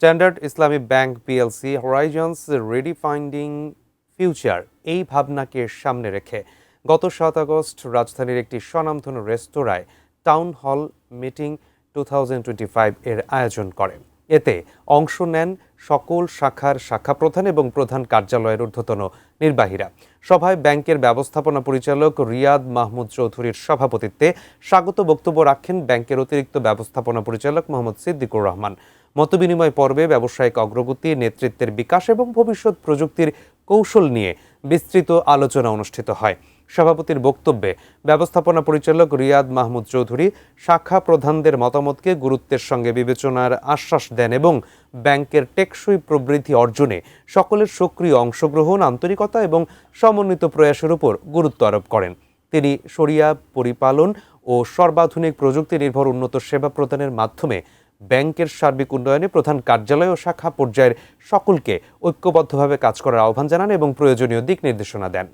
Standard ইসলামী bank PLC হরাইজনস রিডিফাইন্ডিং future এই ভাবনাকে সামনে রেখে গত ৭ আগস্ট রাজধানীর একটি স্বনামধন্য রেস্তোরাঁয় টাউন হল মিটিং 2025 এর আয়োজন করে। এতে অংশ নেন সকল শাখার শাখা প্রধান এবং প্রধান কার্যালয়ের ঊর্ধ্বতন নির্বাহীরা। সভায় ব্যাংকের ব্যবস্থাপনা পরিচালক রিয়াদ মাহমুদ চৌধুরীর সভাপতিত্বে স্বাগত বক্তব্য রাখেন ব্যাংকের অতিরিক্ত ব্যবস্থাপনা পরিচালক মোহাম্মদ সিদ্দিকুর রহমান। মতবিনিময় পর্বে ব্যবসায়িক অগ্রগতি, নেতৃত্বের বিকাশ এবং ভবিষ্যৎ প্রযুক্তির কৌশল নিয়ে বিস্তৃত আলোচনা অনুষ্ঠিত হয়। সভাপতির বক্তব্যে ব্যবস্থাপনা পরিচালক রিয়াদ মাহমুদ চৌধুরী শাখা প্রধানদের মতামতকে গুরুত্বের সঙ্গে বিবেচনার আশ্বাস দেন এবং ব্যাংকের টেকসই প্রবৃদ্ধি অর্জনে সকলের সক্রিয় অংশগ্রহণ, আন্তরিকতা এবং সমন্বিত প্রয়াসের উপর গুরুত্ব আরোপ করেন। তিনি শরিয়া পরিপালন ও সর্বাধুনিক প্রযুক্তি নির্ভর উন্নত সেবা প্রদানের মাধ্যমে ব্যাংকের সার্বিক উন্নয়নে প্রধান কার্যালয় ও শাখা পর্যায়ের সকলকে ঐক্যবদ্ধভাবে কাজ করার আহ্বান জানান এবং প্রয়োজনীয় দিক নির্দেশনা দেন।